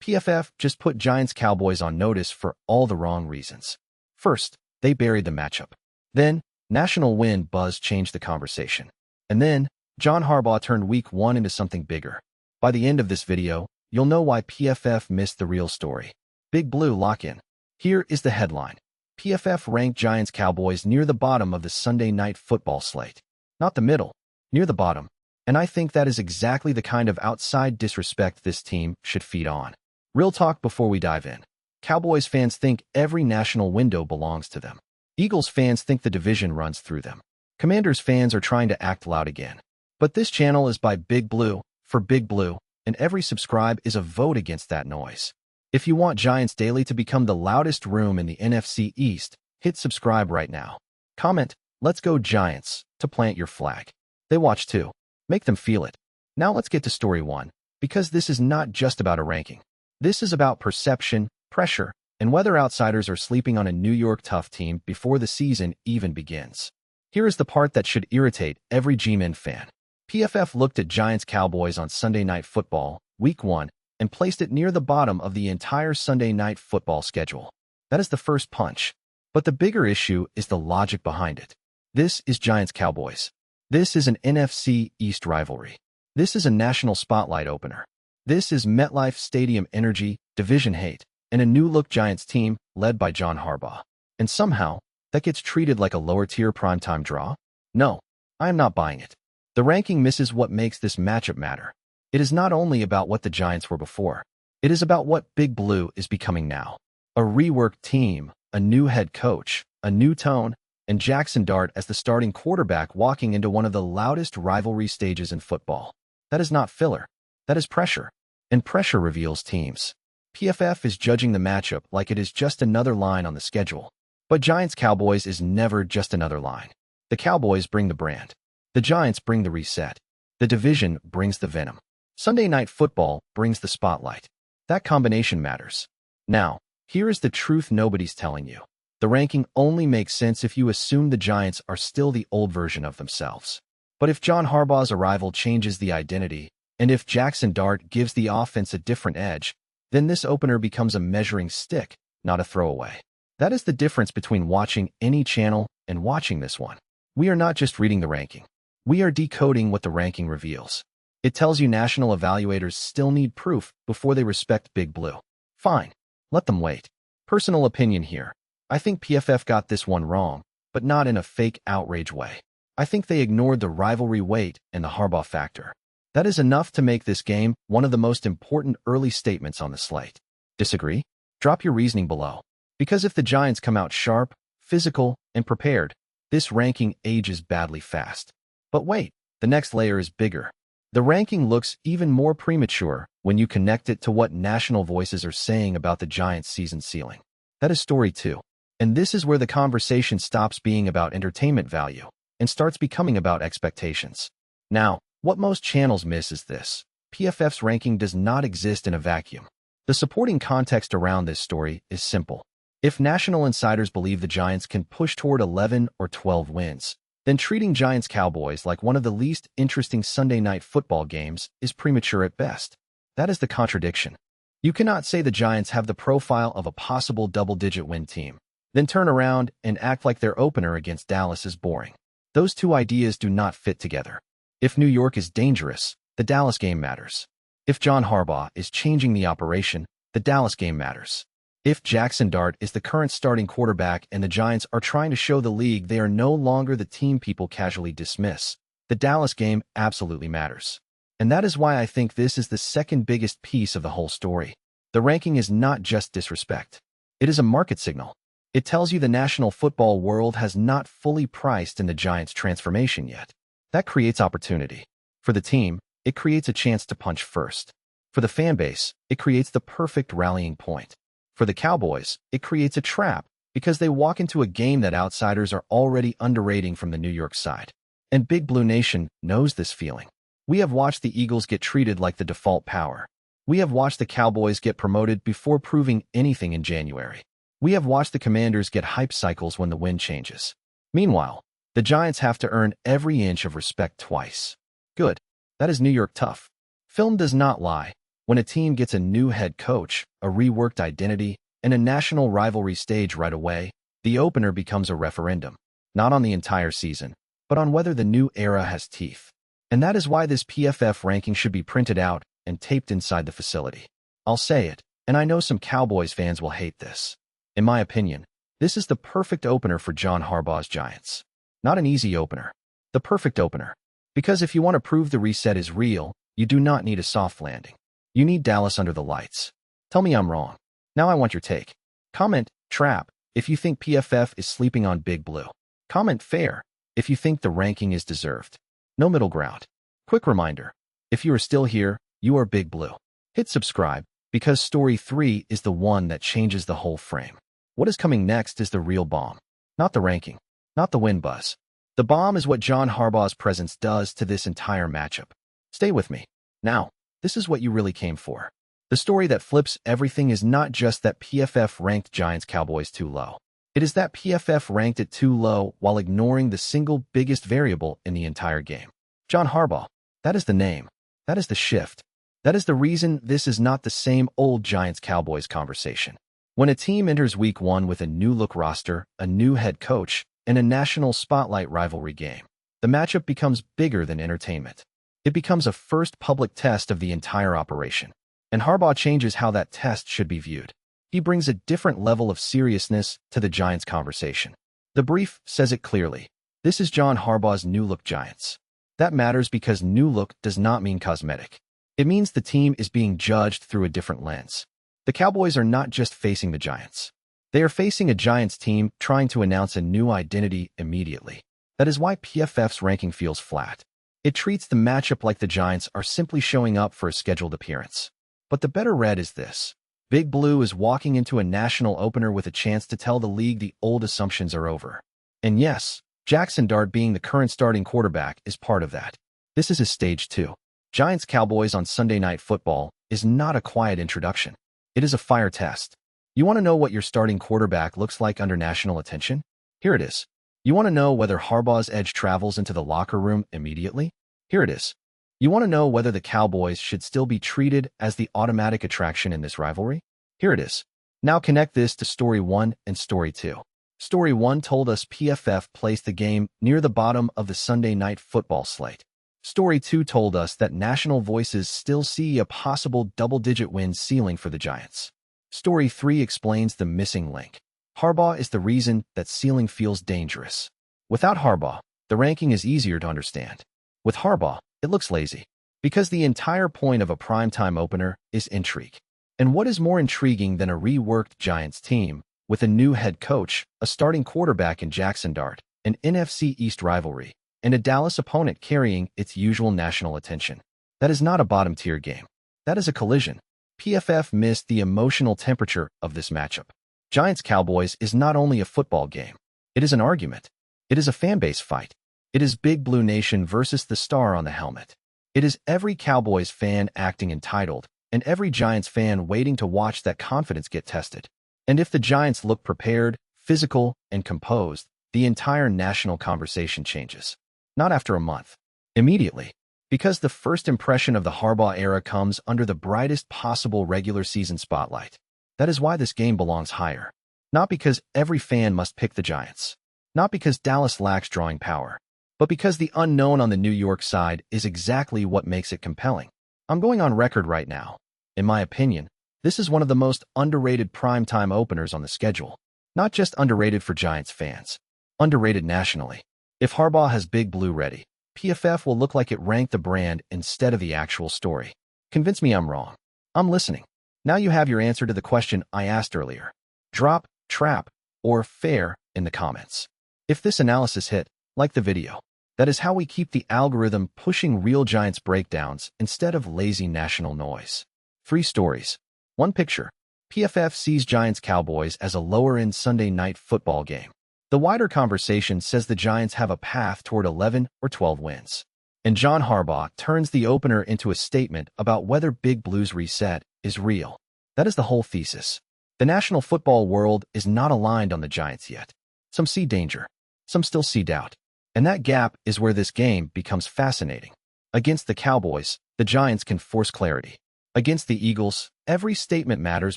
PFF just put Giants-Cowboys on notice for all the wrong reasons. First, they buried the matchup. Then, national win buzz changed the conversation. And then, John Harbaugh turned Week 1 into something bigger. By the end of this video, you'll know why PFF missed the real story. Big Blue lock-in. Here is the headline. PFF ranked Giants-Cowboys near the bottom of the Sunday Night Football slate. Not the middle, near the bottom. And I think that is exactly the kind of outside disrespect this team should feed on. Real talk before we dive in. Cowboys fans think every national window belongs to them. Eagles fans think the division runs through them. Commanders fans are trying to act loud again. But this channel is by Big Blue, for Big Blue, and every subscribe is a vote against that noise. If you want Giants Daily to become the loudest room in the NFC East, hit subscribe right now. Comment, "Let's go Giants," to plant your flag. They watch too. Make them feel it. Now let's get to story 1, because this is not just about a ranking. This is about perception, pressure, and whether outsiders are sleeping on a New York tough team before the season even begins. Here is the part that should irritate every G-Men fan. PFF looked at Giants-Cowboys on Sunday Night Football, Week 1, and placed it near the bottom of the entire Sunday Night Football schedule. That is the first punch. But the bigger issue is the logic behind it. This is Giants-Cowboys. This is an NFC East rivalry. This is a national spotlight opener. This is MetLife Stadium energy, division hate, and a new-look Giants team led by John Harbaugh. And somehow, that gets treated like a lower-tier primetime draw? No, I am not buying it. The ranking misses what makes this matchup matter. It is not only about what the Giants were before. It is about what Big Blue is becoming now. A reworked team, a new head coach, a new tone, and Jaxson Dart as the starting quarterback walking into one of the loudest rivalry stages in football. That is not filler. That is pressure. And pressure reveals teams. PFF is judging the matchup like it is just another line on the schedule. But Giants-Cowboys is never just another line. The Cowboys bring the brand. The Giants bring the reset. The division brings the venom. Sunday Night Football brings the spotlight. That combination matters. Now, here is the truth nobody's telling you. The ranking only makes sense if you assume the Giants are still the old version of themselves. But if John Harbaugh's arrival changes the identity, and if Jaxson Dart gives the offense a different edge, then this opener becomes a measuring stick, not a throwaway. That is the difference between watching any channel and watching this one. We are not just reading the ranking. We are decoding what the ranking reveals. It tells you national evaluators still need proof before they respect Big Blue. Fine. Let them wait. Personal opinion here. I think PFF got this one wrong, but not in a fake outrage way. I think they ignored the rivalry weight and the Harbaugh factor. That is enough to make this game one of the most important early statements on the slate. Disagree? Drop your reasoning below. Because if the Giants come out sharp, physical, and prepared, this ranking ages badly fast. But wait, the next layer is bigger. The ranking looks even more premature when you connect it to what national voices are saying about the Giants' season ceiling. That is story 2. And this is where the conversation stops being about entertainment value and starts becoming about expectations. Now, what most channels miss is this. PFF's ranking does not exist in a vacuum. The supporting context around this story is simple. If national insiders believe the Giants can push toward 11 or 12 wins, then treating Giants-Cowboys like one of the least interesting Sunday Night Football games is premature at best. That is the contradiction. You cannot say the Giants have the profile of a possible double-digit win team, then turn around and act like their opener against Dallas is boring. Those two ideas do not fit together. If New York is dangerous, the Dallas game matters. If John Harbaugh is changing the operation, the Dallas game matters. If Jaxson Dart is the current starting quarterback and the Giants are trying to show the league they are no longer the team people casually dismiss, the Dallas game absolutely matters. And that is why I think this is the second biggest piece of the whole story. The ranking is not just disrespect. It is a market signal. It tells you the national football world has not fully priced in the Giants' transformation yet. That creates opportunity. For the team, it creates a chance to punch first. For the fan base, it creates the perfect rallying point. For the Cowboys, it creates a trap because they walk into a game that outsiders are already underrating from the New York side. And Big Blue Nation knows this feeling. We have watched the Eagles get treated like the default power. We have watched the Cowboys get promoted before proving anything in January. We have watched the Commanders get hype cycles when the wind changes. Meanwhile, the Giants have to earn every inch of respect twice. Good. That is New York tough. Film does not lie. When a team gets a new head coach, a reworked identity, and a national rivalry stage right away, the opener becomes a referendum, not on the entire season, but on whether the new era has teeth. And that is why this PFF ranking should be printed out and taped inside the facility. I'll say it, and I know some Cowboys fans will hate this. In my opinion, this is the perfect opener for John Harbaugh's Giants. Not an easy opener. The perfect opener. Because if you want to prove the reset is real, you do not need a soft landing. You need Dallas under the lights. Tell me I'm wrong. Now I want your take. Comment, trap, if you think PFF is sleeping on Big Blue. Comment fair, if you think the ranking is deserved. No middle ground. Quick reminder, if you are still here, you are Big Blue. Hit subscribe, because story 3 is the one that changes the whole frame. What is coming next is the real bomb. Not the ranking, not the win buzz. The bomb is what John Harbaugh's presence does to this entire matchup. Stay with me. Now, this is what you really came for. The story that flips everything is not just that PFF ranked Giants-Cowboys too low. It is that PFF ranked it too low while ignoring the single biggest variable in the entire game. John Harbaugh. That is the name. That is the shift. That is the reason this is not the same old Giants-Cowboys conversation. When a team enters Week 1 with a new-look roster, a new head coach, and a national spotlight rivalry game, the matchup becomes bigger than entertainment. It becomes a first public test of the entire operation. And Harbaugh changes how that test should be viewed. He brings a different level of seriousness to the Giants conversation. The brief says it clearly. This is John Harbaugh's new-look Giants. That matters because new look does not mean cosmetic. It means the team is being judged through a different lens. The Cowboys are not just facing the Giants. They are facing a Giants team trying to announce a new identity immediately. That is why PFF's ranking feels flat. It treats the matchup like the Giants are simply showing up for a scheduled appearance. But the better read is this. Big Blue is walking into a national opener with a chance to tell the league the old assumptions are over. And yes, Jaxson Dart being the current starting quarterback is part of that. This is his stage 2. Giants-Cowboys on Sunday Night Football is not a quiet introduction. It is a fire test. You want to know what your starting quarterback looks like under national attention? Here it is. You want to know whether Harbaugh's edge travels into the locker room immediately? Here it is. You want to know whether the Cowboys should still be treated as the automatic attraction in this rivalry? Here it is. Now connect this to Story 1 and Story 2. Story 1 told us PFF placed the game near the bottom of the Sunday Night Football slate. Story 2 told us that national voices still see a possible double-digit win ceiling for the Giants. Story 3 explains the missing link. Harbaugh is the reason that ceiling feels dangerous. Without Harbaugh, the ranking is easier to understand. With Harbaugh, it looks lazy. Because the entire point of a primetime opener is intrigue. And what is more intriguing than a reworked Giants team with a new head coach, a starting quarterback in Jaxson Dart, an NFC East rivalry, and a Dallas opponent carrying its usual national attention? That is not a bottom-tier game. That is a collision. PFF missed the emotional temperature of this matchup. Giants-Cowboys is not only a football game. It is an argument. It is a fanbase fight. It is Big Blue Nation versus the star on the helmet. It is every Cowboys fan acting entitled, and every Giants fan waiting to watch that confidence get tested. And if the Giants look prepared, physical, and composed, the entire national conversation changes. Not after a month. Immediately. Because the first impression of the Harbaugh era comes under the brightest possible regular season spotlight. That is why this game belongs higher. Not because every fan must pick the Giants. Not because Dallas lacks drawing power. But because the unknown on the New York side is exactly what makes it compelling. I'm going on record right now. In my opinion, this is one of the most underrated primetime openers on the schedule. Not just underrated for Giants fans. Underrated nationally. If Harbaugh has Big Blue ready, PFF will look like it ranked the brand instead of the actual story. Convince me I'm wrong. I'm listening. Now you have your answer to the question I asked earlier. Drop, trap, or fair in the comments. If this analysis hit, like the video. That is how we keep the algorithm pushing real Giants breakdowns instead of lazy national noise. 3 stories. 1 picture. PFF sees Giants-Cowboys as a lower-end Sunday night football game. The wider conversation says the Giants have a path toward 11 or 12 wins. And John Harbaugh turns the opener into a statement about whether Big Blue's reset is real. That is the whole thesis. The national football world is not aligned on the Giants yet. Some see danger. Some still see doubt. And that gap is where this game becomes fascinating. Against the Cowboys, the Giants can force clarity. Against the Eagles, every statement matters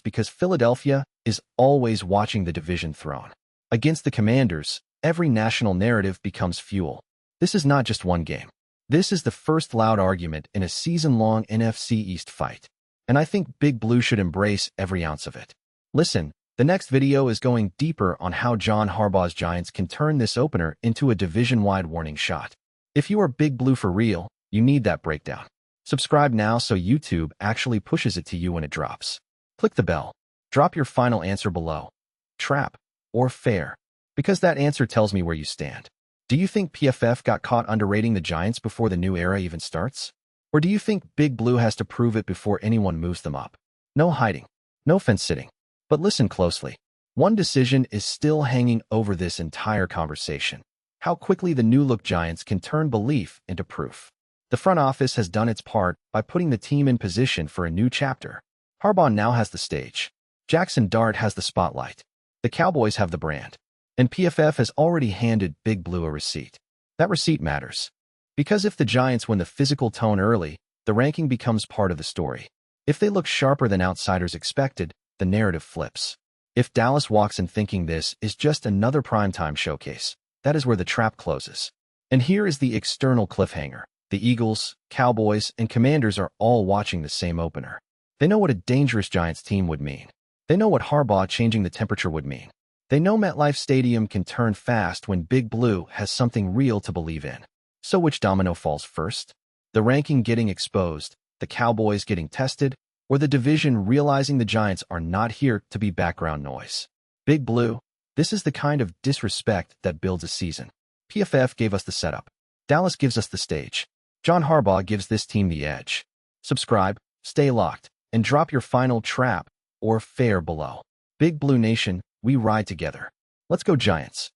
because Philadelphia is always watching the division throne. Against the Commanders, every national narrative becomes fuel. This is not just one game. This is the first loud argument in a season-long NFC East fight. And I think Big Blue should embrace every ounce of it. Listen, the next video is going deeper on how John Harbaugh's Giants can turn this opener into a division-wide warning shot. If you are Big Blue for real, you need that breakdown. Subscribe now so YouTube actually pushes it to you when it drops. Click the bell. Drop your final answer below. Trap or fair? Because that answer tells me where you stand. Do you think PFF got caught underrating the Giants before the new era even starts? Or do you think Big Blue has to prove it before anyone moves them up? No hiding. No fence-sitting. But listen closely. One decision is still hanging over this entire conversation. How quickly the new-look Giants can turn belief into proof. The front office has done its part by putting the team in position for a new chapter. Harbaugh now has the stage. Jaxson Dart has the spotlight. The Cowboys have the brand. And PFF has already handed Big Blue a receipt. That receipt matters. Because if the Giants win the physical tone early, the ranking becomes part of the story. If they look sharper than outsiders expected, the narrative flips. If Dallas walks in thinking this is just another primetime showcase, that is where the trap closes. And here is the external cliffhanger. The Eagles, Cowboys, and Commanders are all watching the same opener. They know what a dangerous Giants team would mean. They know what Harbaugh changing the temperature would mean. They know MetLife Stadium can turn fast when Big Blue has something real to believe in. So which domino falls first? The ranking getting exposed, the Cowboys getting tested, or the division realizing the Giants are not here to be background noise? Big Blue, this is the kind of disrespect that builds a season. PFF gave us the setup. Dallas gives us the stage. John Harbaugh gives this team the edge. Subscribe, stay locked, and drop your final trap or fair below. Big Blue Nation, we ride together. Let's go Giants.